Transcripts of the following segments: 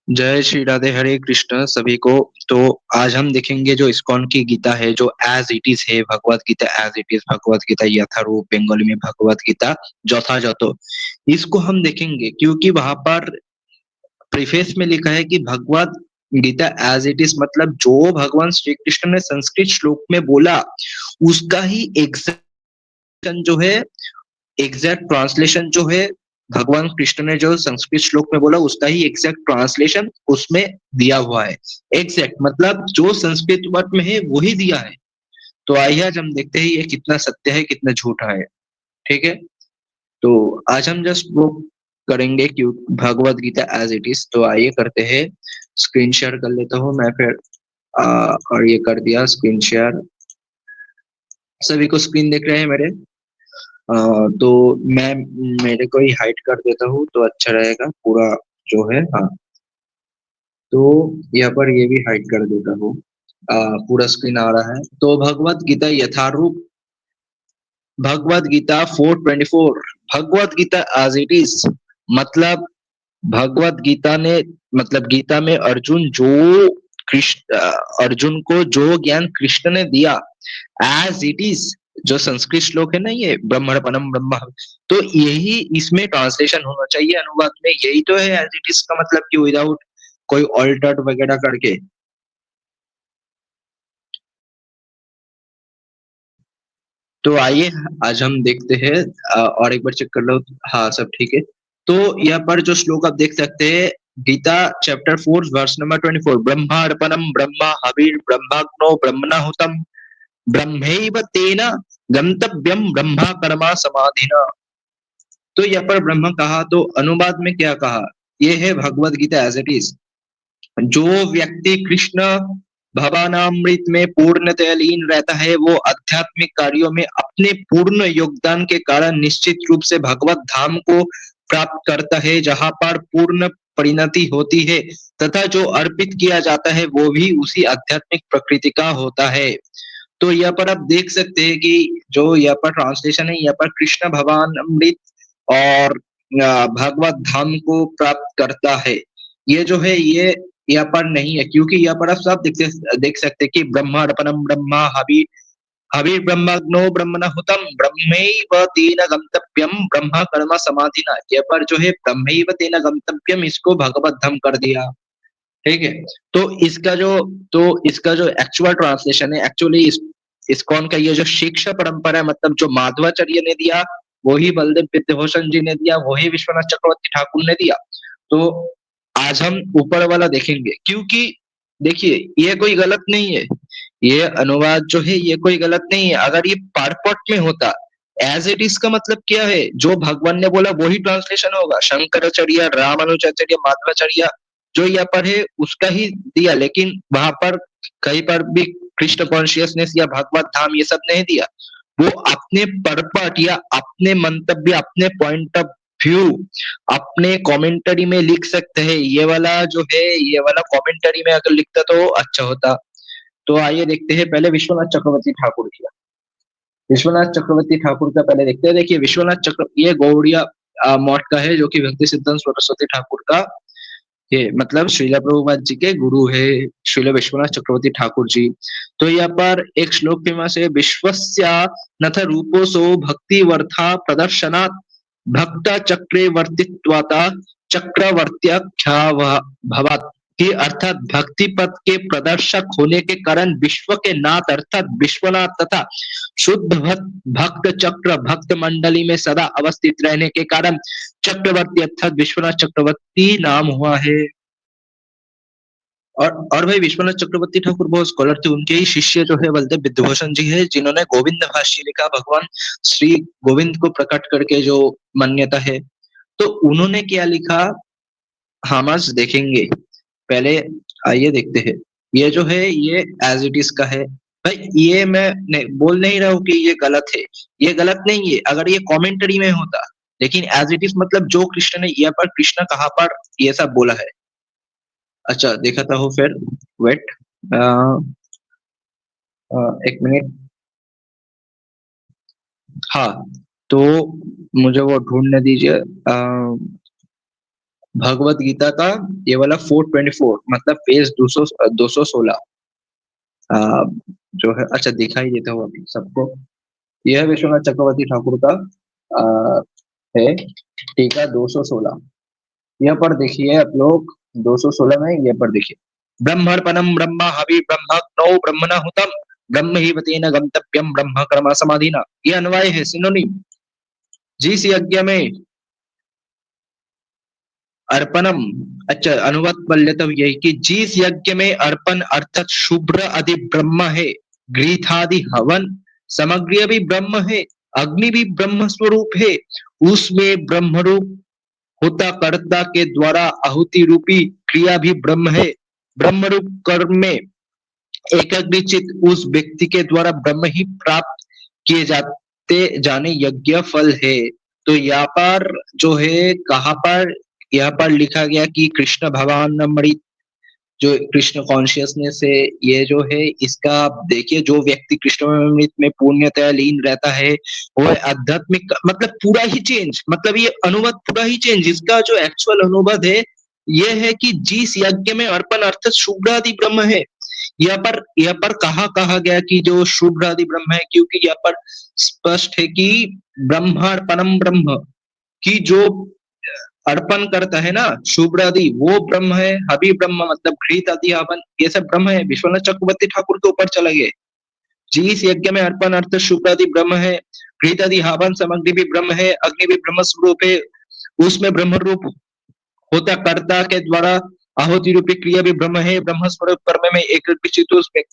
जय श्री राधे, हरे कृष्ण सभी को। तो आज हम देखेंगे जो इस्कॉन की गीता है, जो एज इट इज है, Bhagavad Gita as it is, Bhagavad Gita यथारूप, बंगाली में भगवत गीता यथाजतो। इसको हम देखेंगे क्योंकि वहां पर प्रीफेस में लिखा है कि Bhagavad Gita as it is मतलब जो भगवान श्री कृष्ण ने संस्कृत श्लोक में बोला उसका ही एग्जैक्ट जो है, एग्जैक्ट ट्रांसलेशन जो है, भगवान कृष्ण ने जो संस्कृत श्लोक में बोला उसका ही एग्जैक्ट ट्रांसलेशन उसमें दिया हुआ है। एग्जैक्ट मतलब जो संस्कृत वर्ड में है वही दिया है। तो आइए आज हम देखते हैं ये कितना सत्य है, कितना झूठा है। ठीक है। तो आज हम जस्ट वो करेंगे क्यों Bhagavad Gita as it is. तो आइए करते हैं। स्क्रीन शेयर कर लेता हूँ मैं फिर। और ये कर दिया स्क्रीन शेयर। सभी को स्क्रीन देख रहे हैं मेरे? तो मैं मेरे को ही हाइड कर देता हूँ तो अच्छा रहेगा पूरा जो है। हाँ, तो यहाँ पर ये भी हाइड कर देता हूँ। पूरा स्क्रीन आ रहा है। तो भगवत गीता यथारूप, Bhagavad Gita 424, Bhagavad Gita as it is मतलब भगवत गीता ने, मतलब गीता में अर्जुन जो कृष्ण अर्जुन को जो ज्ञान कृष्ण ने दिया एज इट इज, जो संस्कृत श्लोक है ना, ये ब्रह्मणपरम ब्रह्म, तो यही इसमें ट्रांसलेशन होना चाहिए अनुवाद में। यही तो है एज इट इज का मतलब, कि विदाउट कोई ऑल्टर्ड वगैरह करके। तो आइए आज हम देखते हैं। और एक बार चेक कर लो। हाँ, सब ठीक है। तो यहाँ पर जो श्लोक आप देख सकते हैं, गीता चैप्टर 4 वर्स नंबर 24, ब्रह्मार्पणम ब्रह्मा हविर ब्रह्माग्नो ब्रह्मणाहुतम ब्रह्मैव तेन गंतव्यम ब्रह्मा कर्मा समाधिना। तो यहाँ पर ब्रह्म कहा तो अनुवाद में क्या कहा? ये है Bhagavad Gita as it is. जो व्यक्ति कृष्ण भवानामृत में पूर्णतया लीन रहता है वो आध्यात्मिक कार्यों में अपने पूर्ण योगदान के कारण निश्चित रूप से भगवत धाम को प्राप्त करता है, जहां पर पूर्ण परिणति होती है, तथा जो अर्पित किया जाता है वो भी उसी आध्यात्मिक प्रकृति का होता है। तो यहाँ पर आप देख सकते हैं कि जो यहाँ पर ट्रांसलेशन है, यहाँ पर कृष्ण भगवान अमृत और भगवत धाम को प्राप्त करता है, ये जो है ये यहाँ पर नहीं है। क्योंकि यहाँ पर आप सब देख सकते हैं कि ब्रह्मार्पणम ब्रह्मा हवि हवि ब्रह्मग्नो ब्रह्मणहुतम ब्रह्मैव तेन गंतव्यम ब्रह्मा कर्म समाधिना। यहाँ पर जो है ब्रह्मैव तेन गंतव्यम, इसको भगवत धाम कर दिया। ठीक है। तो इसका जो एक्चुअल ट्रांसलेशन है, एक्चुअली इस्कॉन का ये जो शिक्षा परंपरा है, मतलब जो माधवाचार्य ने दिया वही बलदेव विद्याभूषण जी ने दिया, वही विश्वनाथ चक्रवर्ती ठाकुर ने दिया। तो आज हम ऊपर वाला देखेंगे क्योंकि देखिए ये कोई गलत नहीं है। ये अनुवाद जो है ये कोई गलत नहीं है। अगर ये पारपट में होता एज इट इज का मतलब क्या है, जो भगवान ने बोला वही ट्रांसलेशन होगा। शंकराचार्य, रामानुजाचार्य, माधवाचार्य जो यहाँ पर है उसका ही दिया, लेकिन वहां पर कहीं पर भी कृष्ण कॉन्शियसनेस या भगवत धाम ये सब नहीं दिया। वो अपने परपट या अपने मंतव्य, अपने पॉइंट ऑफ व्यू अपने कमेंटरी में लिख सकते हैं। ये वाला जो है, ये वाला कमेंटरी में अगर लिखता तो अच्छा होता। तो आइए देखते हैं पहले विश्वनाथ चक्रवर्ती ठाकुर की। विश्वनाथ चक्रवर्ती ठाकुर का पहले देखते हैं। देखिए विश्वनाथ चक्र ये गौड़िया मठ का है, जो कि भक्ति सिद्धांत सरस्वती ठाकुर का, ये मतलब श्रीला प्रभुपाद जी के गुरु है, श्रीला विश्वनाथ चक्रवर्ती ठाकुर जी। तो यहाँ पर एक श्लोक फेमस है, विश्वस्या नथ रूपोसो भक्ति वर्था प्रदर्शनात् भक्त चक्रे वर्तित्वाता चक्रवर्त्याख्या भवत्, कि अर्थात भक्ति पद के प्रदर्शक होने के कारण विश्व के नाथ अर्थात विश्वनाथ तथा शुद्ध भक्त चक्र भक्त मंडली में सदा अवस्थित रहने के कारण चक्रवर्ती अर्थात विश्वनाथ चक्रवर्ती नाम हुआ है। और भाई विश्वनाथ चक्रवर्ती ठाकुर बहुत स्कॉलर थे। उनके ही शिष्य जो है बलदेव विद्याभूषण जी है, जिन्होंने गोविंद भाष्य लिखा, भगवान श्री गोविंद को प्रकट करके जो मान्यता है। तो उन्होंने क्या लिखा हम आज देखेंगे। पहले आइए देखते हैं। ये जो है ये एज इट इज का है। भाई ये मैं बोल नहीं रहा हूँ कि ये गलत है, ये गलत नहीं है अगर ये कमेंटरी में होता। लेकिन एज इट इज मतलब जो कृष्ण ने यहाँ पर, कृष्ण कहाँ पर ये सब बोला है। अच्छा दिखाता हूँ फिर। वेट, एक मिनट। हाँ, तो मुझे वो ढूंढने दीजिए। भगवत गीता का ये वाला 424 मतलब पेज 216 जो है। अच्छा दिखाई देता हो अभी सबको। यह विश्वनाथ चक्रवर्ती ठाकुर का आ, है टीका 216। यहाँ पर देखिए आप लोग 216 में ये पर देखिए, ब्रह्मर्पणम ब्रह्म हवि ब्रह्मग्नौ ब्रह्मणा हुतम ब्रह्म ही वतेन गंतव्यम ब्रह्म कर्म समाधिना। ये अन्वय है सिनोनिम। जिस यज्ञ में अर्पणम, अच्छा अनुवाद कर लेता हूँ यही कि जिस यज्ञ में अर्पण अर्थात शुभ्र आदि ब्रह्म है, गृथादि हवन सामग्री भी ब्रह्म है, अग्नि भी ब्रह्म स्वरूप है, उसमें ब्रह्म रूप होता कर्ता के द्वारा आहुति रूपी क्रिया भी ब्रह्म है, ब्रह्म रूप कर्म में एकाग्रचित उस व्यक्ति के द्वारा ब्रह्म ही प्राप्त किए जाते जाने यज्ञ फल है। तो यहाँ पर जो है कहाँ पर, यहाँ पर लिखा गया कि कृष्ण भगवान अमृत, जो कृष्ण कॉन्शियसनेस है ये जो है इसका आप देखिए, जो व्यक्ति कृष्ण अमृत में पूर्णतया लीन रहता है वो आध्यात्मिक मतलब पूरा ही चेंज, मतलब ये अनुवाद पूरा ही चेंज, इसका जो एक्चुअल अनुवाद है ये है कि जिस यज्ञ में अर्पण अर्थात शुभ्रादि ब्रह्म है। यहाँ पर कहा गया कि जो शुभ्रादि ब्रह्म है, क्योंकि यहाँ पर स्पष्ट है कि ब्रह्मार्पणम ब्रह्म की जो अर्पण करता है ना शुभ्र आदि वो ब्रह्म है, हबी ब्रह्म मतलब घृत आदि हवन ये सब ब्रह्म है। विश्वनाथ चक्रवर्ती ठाकुर के ऊपर चला गया। जिस यज्ञ में अर्पण अर्थ शुभ्र आदि ब्रह्म है, घृत आदि हवन सामग्री भी ब्रह्म है, अग्नि भी ब्रह्म स्वरूप है, उसमें ब्रह्म रूप होता कर्ता के द्वारा आहुति रूपी क्रिया भी ब्रह्म है, ब्रह्म स्वरूप कर्म में एक उसमें।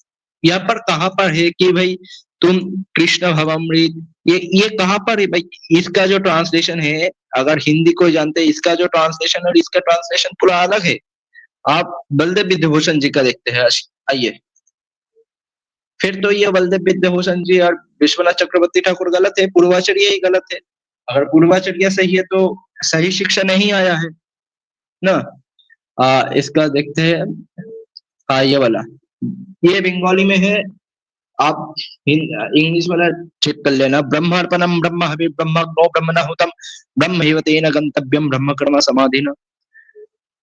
यहाँ पर कहाँ पर है कि भाई तुम कृष्ण भवमृत, ये कहाँ पर है भाई? इसका जो ट्रांसलेशन है, अगर हिंदी को जानते हैं इसका जो ट्रांसलेशन और इसका ट्रांसलेशन पूरा अलग है। आप बलदेव विद्याभूषण जी का देखते हैं। आइए, फिर तो ये बलदेव विद्याभूषण जी और विश्वनाथ चक्रवर्ती ठाकुर गलत है, पूर्वाचार्य ही गलत है। अगर पूर्वाचार्य सही है तो सही शिक्षा नहीं आया है ना। इसका देखते हैं। हाँ ये वाला, ये बंगाली में है। आप इंग्लिश वाला चेक कर लेना। ब्रह्मार्पणम ब्रह्म हवि ब्रह्मग्नो ब्रह्मणाहुतम ब्रह्म तेन गंतव्यम ब्रह्म कर्म समाधिना।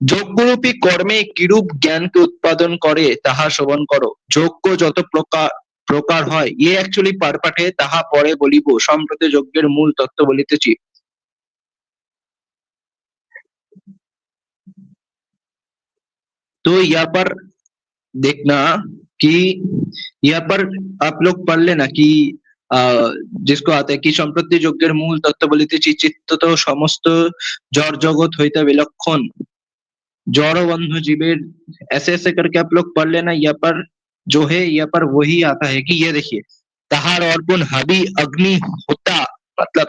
যজ্ঞরূপী কর্মে কিরূপ জ্ঞানকে উৎপাদন করে তাহা শ্রবণ করো। যজ্ঞ যত প্রকার প্রকার হয় ইয়ে অ্যাকচুয়ালি পারপাঠে তাহা পরে বলিব, সম্প্রতি যজ্ঞের মূল তত্ত্ব বলিতেছি। तो यहाँ पर देखना कि यहाँ पर आप लोग पढ़ लेना कि जिसको आता है कि সম্প্রতি যজ্ঞের মূল তত্ত্ব বলিতেছি, চিত্ত তো সমস্ত জড় জগৎ হইতে বিলক্ষণ जौड़ो बंधु जीवेर, ऐसे ऐसे करके आप लोग पढ़ लेना। यहाँ पर जो है यहाँ पर वही आता है कि ये देखिए, तहार और गुण हबी अग्नि होता मतलब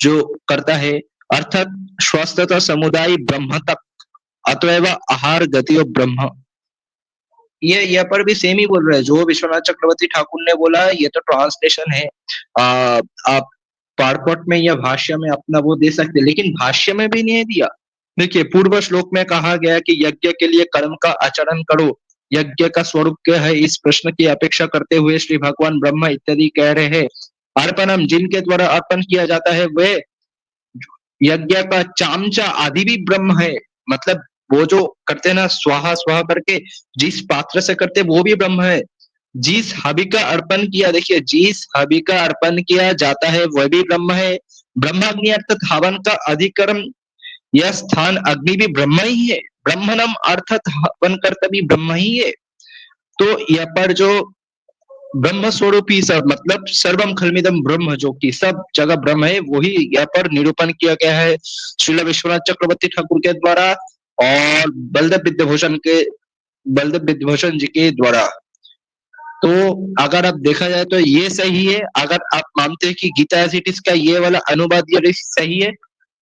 जो करता है अर्थात स्वस्थता समुदाय ब्रह्म तक, अतएव आहार गति और ब्रह्म। ये यहाँ पर भी सेम ही बोल रहे हैं जो विश्वनाथ चक्रवर्ती ठाकुर ने बोला, ये तो ट्रांसलेशन है। आप पारपट में या भाष्य में अपना वो दे सकते, लेकिन भाष्य में भी नहीं दिया। देखिए पूर्व श्लोक में कहा गया कि यज्ञ के लिए कर्म का आचरण करो, यज्ञ का स्वरूप क्या है इस प्रश्न की अपेक्षा करते हुए श्री भगवान ब्रह्मा इत्यादि कह रहे हैं। अर्पणम जिनके द्वारा अर्पण किया जाता है वे यज्ञ का चामचा आदि भी ब्रह्म है, मतलब वो जो करते हैं ना स्वाहा स्वाहा करके जिस पात्र से करते वो भी ब्रह्म है। जिस हबि का अर्पण किया, देखिए जिस हबि का अर्पण किया जाता है वह भी ब्रह्म है। ब्रह्माग्नि अर्थात हवन का अधिकर्म यह स्थान अग्नि भी ब्रह्म ही है। ब्रह्मणम अर्थात हवन कर्ता भी ब्रह्म ही है। तो यहाँ पर जो ब्रह्म स्वरूपी सब मतलब सर्वम खलमिदम ब्रह्म, जो कि सब जगह ब्रह्म है, वही यहाँ पर निरूपण किया गया है श्रील विश्वनाथ चक्रवर्ती ठाकुर के द्वारा और बलदेव विद्याभूषण जी के द्वारा। तो अगर आप देखा जाए तो ये सही है। अगर आप मानते हैं कि गीता एज इट इज का ये वाला अनुवाद ये सही है,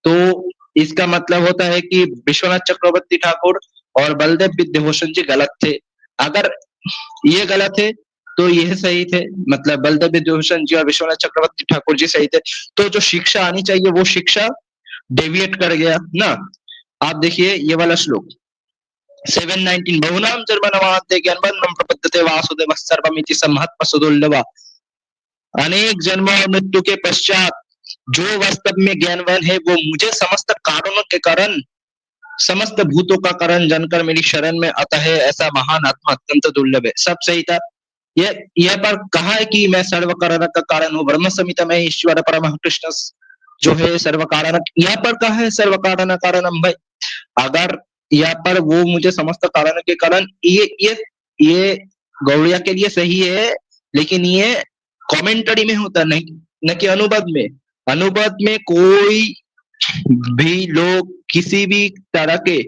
तो इसका मतलब होता है कि विश्वनाथ चक्रवर्ती ठाकुर और बलदेव विद्याभूषण जी गलत थे। अगर ये गलत है तो यह सही थे, मतलब बलदेव विद्याभूषण जी और विश्वनाथ चक्रवर्ती ठाकुर जी सही थे। तो जो शिक्षा आनी चाहिए वो शिक्षा डेविएट कर गया ना। आप देखिए ये वाला श्लोक 719, बहुनाम जन्मनवान्ते ज्ञानवन्नं प्रपद्यते वासुदेवः सर्वमिति सम्मतमसुदुर्लभः। अनेक जन्म और मृत्यु के पश्चात जो वास्तव में ज्ञानवान है वो मुझे समस्त कारणों के कारण समस्त भूतों का कारण जानकर मेरी शरण में आता है, ऐसा महान आत्मा अत्यंत दुर्लभ है। सब सही था। यह पर कहा है कि मैं सर्व कारण का कारण हूँ, ब्रह्म संहिता में ईश्वर परम कृष्ण जो है सर्व कारण, यहाँ पर कहा है सर्व कारण कारणम भाई। अगर यहाँ पर वो मुझे समस्त कारण के कारण, ये गौड़िया के लिए सही है, लेकिन ये कमेंटरी में होता नहीं, न कि अनुवाद में। अनुवाद में कोई भी लोग किसी भी तरह के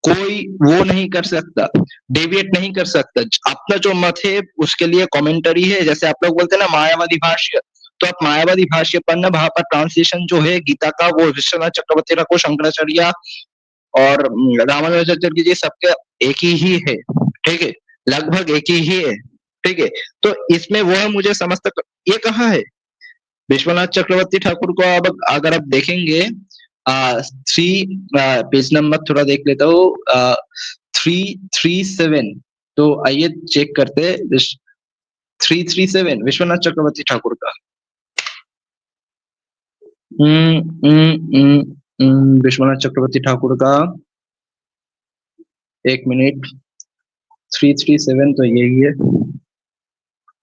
कोई वो नहीं कर सकता, डेविएट नहीं कर सकता। अपना जो मत है उसके लिए कमेंटरी है। जैसे आप लोग बोलते हैं ना मायावादी भाष्य, तो आप मायावादी भाष्य पढ़ना, वहां पर ट्रांसलेशन जो है गीता का वो विश्वनाथ चक्रवर्ती ठाकुर, शंकराचार्य और रामानुजाचार्य जी सबके एक ही है, ठीक है, लगभग एक ही है, ठीक है। तो इसमें वो है मुझे समस्त, ये कहा है विश्वनाथ चक्रवर्ती ठाकुर को। अब अगर आप देखेंगे थ्री, पेज नंबर थोड़ा देख लेता हूँ, 337, तो आइए चेक करते हैं 337 विश्वनाथ चक्रवर्ती ठाकुर का। विश्वनाथ चक्रवर्ती ठाकुर का, एक मिनट, 337 तो यही है।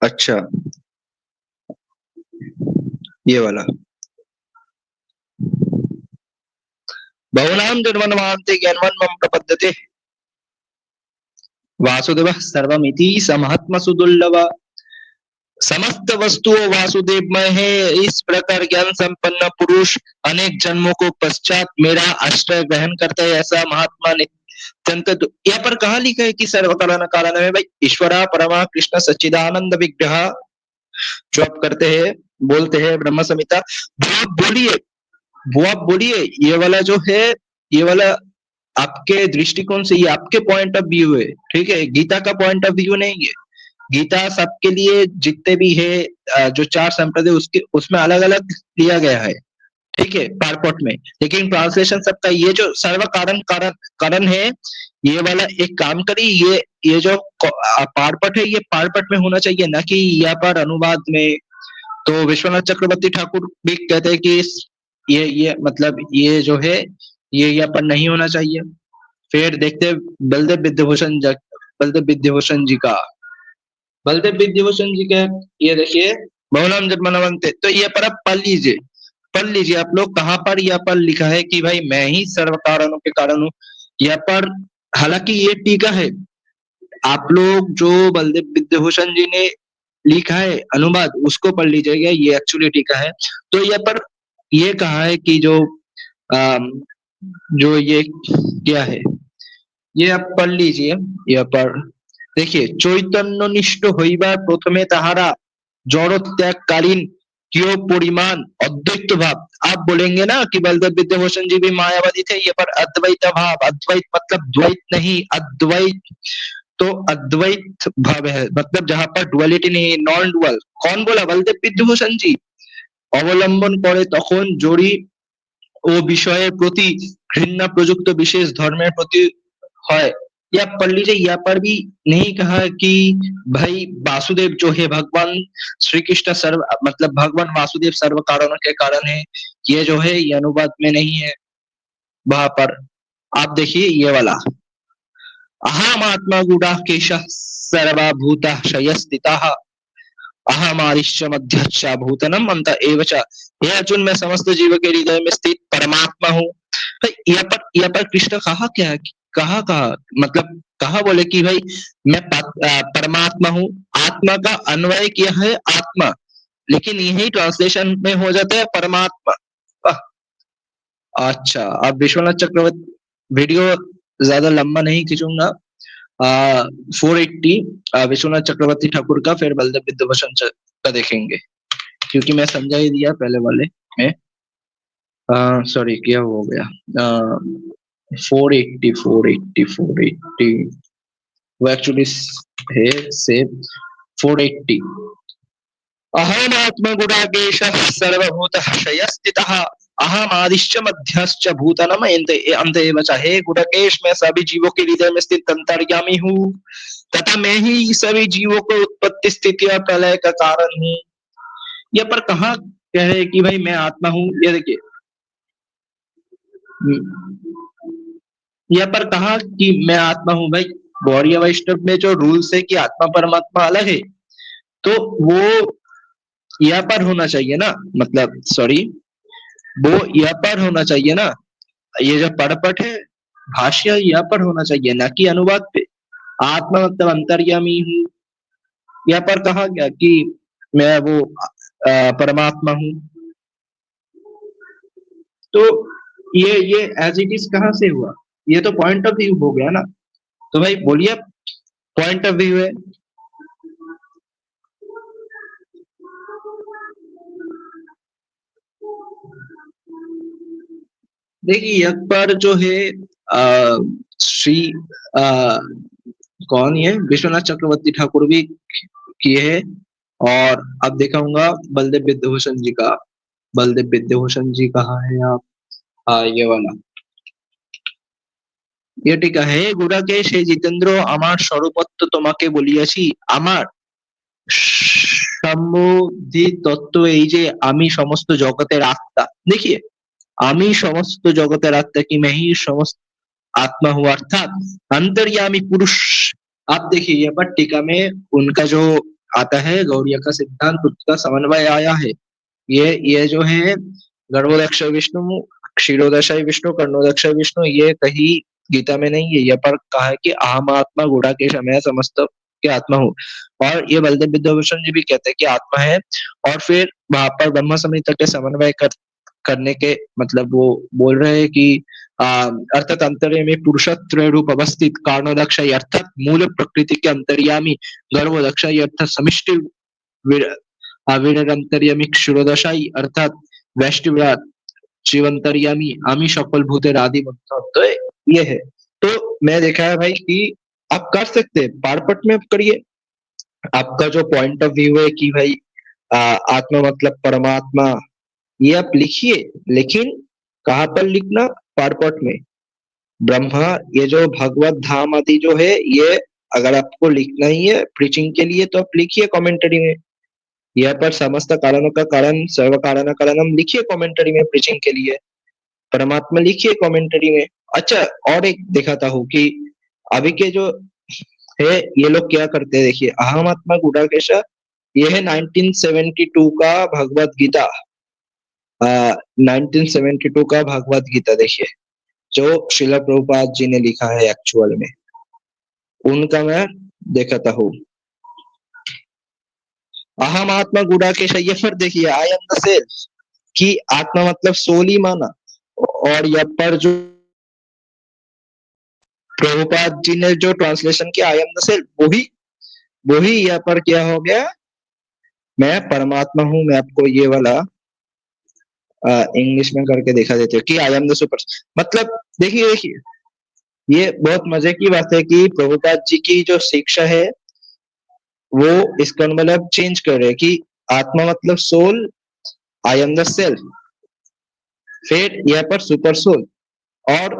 अच्छा, ये वाला, बहुनाम जन्मनमान्ते ज्ञानवान् मम प्रपद्यते वासुदेवः सर्वमिति समहात्मा सुदुर्लभ। समस्त वस्तुओं वासुदेव में है, इस प्रकार ज्ञान संपन्न पुरुष अनेक जन्मों को पश्चात मेरा आश्रय ग्रहण करता है, ऐसा महात्मा नित्यंत। यहाँ पर कहा लिखा है कि सर्व कारण कारण है भाई, ईश्वरा परमा कृष्ण सच्चिदानंद विग्रह, जो आप करते हैं बोलते हैं ब्रह्म संहिता। वो आप बोलिए, वो आप बोलिए, ये वाला जो है, ये वाला आपके दृष्टिकोण से, ये आपके पॉइंट ऑफ व्यू है, ठीक है, गीता का पॉइंट ऑफ व्यू नहीं है। गीता सबके लिए जितने भी है, जो चार संप्रदाय उसके उसमें अलग अलग दिया गया है, ठीक है, पारपट में। लेकिन ट्रांसलेशन सबका, ये जो सर्व कारण कारण कारण है, ये वाला एक काम करिए, ये जो पारपट है ये पारपट में होना चाहिए, ना कि यहाँ पर अनुवाद में। तो विश्वनाथ चक्रवर्ती ठाकुर भी कहते हैं कि ये मतलब ये जो है ये यहाँ पर नहीं होना चाहिए। फिर देखते हैं बलदेव विद्याभूषण बलदेव विद्याभूषण जी का, बलदेव विद्याभूषण जी का, ये देखिए बहुनाम जन्मनवंते, तो ये पर आप पढ़ लीजिए, पढ़ लीजिए आप लोग, कहाँ पर यहाँ पर लिखा है कि भाई मैं ही सर्व कारणों के कारण हूँ। यहाँ पर हालांकि ये टीका है, आप लोग जो बलदेव विद्याभूषण जी ने लिखा है अनुवाद उसको पढ़ लीजिएगा, ये एक्चुअली टीका है। तो यहाँ पर ये कहा है कि अम, जो ये क्या है, ये आप पढ़ लीजिए। यहाँ पर देखिए, চৈতন্যনিষ্ঠ হইবার প্রথমে তাহারা জড় ত্যাগকালীন क्यों परिमाण अद्वैत भाव। आप बोलेंगे ना कि बलदेव विद्याभूषण जी भी मायावादी थे, ये पर अद्वैत भाव, अद्वैत मतलब द्वैत नहीं, अद्वैत, तो अद्वैत भाव है, मतलब जहां पर डुअलिटी नहीं, नॉन डुअल। कौन बोला? बलदेव विद्याभूषण जी। অবলম্বন করে তখন জড়ি ও বিষয়ের প্রতি ঘৃণা প্রযুক্ত विशेष धर्मेर प्रति হয়। या पढ़ लीजिए, यहाँ पर भी नहीं कहा कि भाई वासुदेव जो है भगवान श्री कृष्ण सर्व, मतलब भगवान वासुदेव सर्व कारणों के कारण है, ये जो है ये अनुवाद में नहीं है। वहां पर आप देखिए ये वाला, अहम आत्मा गुडाकेश सर्वभूत शयस्थिता अहमादिश्च मध्यच्च भूतनम अंत एव च। हे अर्जुन, मैं समस्त जीव के हृदय में स्थित परमात्मा हूँ। यहाँ पर कृष्ण कहा क्या है? कहा मतलब कहा बोले कि भाई मैं परमात्मा हूँ। आत्मा का अन्वय किया है आत्मा, लेकिन यही ट्रांसलेशन में हो जाता है परमात्मा। अच्छा, अब विश्वनाथ चक्रवर्ती, वीडियो ज्यादा लंबा नहीं खींचूंगा। 480 विश्वनाथ चक्रवर्ती ठाकुर का, फिर बलदेव विद्याभूषण का देखेंगे, क्योंकि मैं समझा ही दिया पहले वाले में। सॉरी, क्या हो गया? 480 वो एक्चुअली है से 480। अहम आत्मा गुणाकेश सर्वभूतशय स्थितः अहम आदिश्च मध्यश्च भूतनम अंत एव च। हे गुणकेश, मैं सभी जीवों के हृदय में स्थित अंतर्यामी हूँ, तथा मैं ही सभी जीवों को उत्पत्ति स्थिति और प्रलय का कारण हूँ। ये पर कहा कह रहे कि भाई मैं आत्मा हूँ? ये देखिए, यहाँ पर कहा कि मैं आत्मा हूँ भाई। गौड़ीय वैष्णव में जो रूल्स है कि आत्मा परमात्मा अलग है, तो वो यहाँ पर होना चाहिए ना, मतलब सॉरी, वो यहाँ पर होना चाहिए ना। ये जो पड़पट है, भाष्य यहाँ पर होना चाहिए, ना कि अनुवाद पे। आत्मा मतलब अंतर्यामी हूँ, यहाँ पर कहा गया कि मैं वो परमात्मा हूँ। तो ये एज इट इज कहाँ से हुआ? ये तो पॉइंट ऑफ व्यू हो गया ना। तो भाई बोलिए, पॉइंट ऑफ व्यू है। देखिए यहाँ पर जो है श्री आ, कौन ये विश्वनाथ चक्रवर्ती ठाकुर भी किए हैं। और अब देखा हूँगा बलदेव विद्याभूषण जी का। बलदेव विद्याभूषण जी कहाँ है आप? ये वाला, ये टीका है। গুড়াকে সেই জিতেন্দ্র আমার স্বরূপত্ব তোমাকে বলিয়াছি, আমার সম্বন্ধি তত্ত্ব এই যে আমি সমস্ত জগতের আত্মা। देखिए, আমি সমস্ত জগতের आत्मा की मैं ही समस्त आत्मा हूँ, अर्थात अंतर्यामी पुरुष। आप देखिए यहाँ पर टीका में उनका जो आता है गौड़िया का सिद्धांत, उसका समन्वय आया है। ये जो है गर्भोदक्षय विष्णु, क्षीरोदशाई विष्णु, कर्णोदक्षय विष्णु, ये कहीं गीता में नहीं है। यहाँ पर कहा है कि अहम आत्मा गुड़ाकेश मैं समस्त के आत्मा हूँ। और ये बलदेव विद्याभूषण जी भी कहते हैं कि आत्मा है। और फिर वहां पर ब्रह्म संहिता के समन्वय करने के मतलब वो बोल रहे हैं कि अर्थात अंतर्यामी पुरुषत्रय रूप अवस्थित कारणोदक्षय अर्थात मूल प्रकृति के अंतर्यामी, गर्भोदक्षय अर्थात समिष्टि अविरंतर्यामी, क्षीरोदशाई अर्थात वैष्णवराट, शिवंतर्यामी, आमी सकल भूतेर आदि मतलब। तो ये है। तो मैं देखा है भाई कि आप कर सकते हैं, पारपट में आप करिए। आपका जो पॉइंट ऑफ व्यू है कि भाई आत्मा मतलब परमात्मा, ये आप लिखिए। लेकिन कहाँ पर लिखना? पारपट में। ब्रह्मा, ये जो भगवत धाम आदि जो है, ये अगर आपको लिखना ही है प्रीचिंग के लिए तो आप लिखिए कमेंटरी में। यहाँ पर समस्त कारणों का कारण सर्व कारण कारणम लिखिए कमेंटरी में प्रीचिंग के लिए। परमात्मा लिखिए कमेंटरी में। अच्छा, और एक दिखाता हूँ कि अभी के जो है ये लोग क्या करते हैं। देखिए, अहम आत्मा गुडाकेशा, ये है 1972 का भगवत गीता। 1972 का भगवत गीता देखिए, जो श्रीला प्रभुपाद जी ने लिखा है एक्चुअल में, उनका मैं दिखाता हूँ। अहम आत्मा गुडाकेश, ये फिर देखिए आई एम द सेल्फ की आत्मा मतलब सोल ही माना। और यहाँ पर जो प्रभुपाद जी ने जो ट्रांसलेशन किया आई एम द सेल्फ, वही यहाँ पर क्या हो गया, मैं परमात्मा हूँ। मैं आपको ये वाला इंग्लिश में करके दिखा देते हो कि आई एम द सुपर। मतलब देखिए, ये बहुत मजे की बात है कि प्रभुपाद जी की जो शिक्षा है वो इसका मतलब चेंज कर रहे हैं कि आत्मा मतलब soul, I am the self, फिर यहाँ पर सुपर सोल। और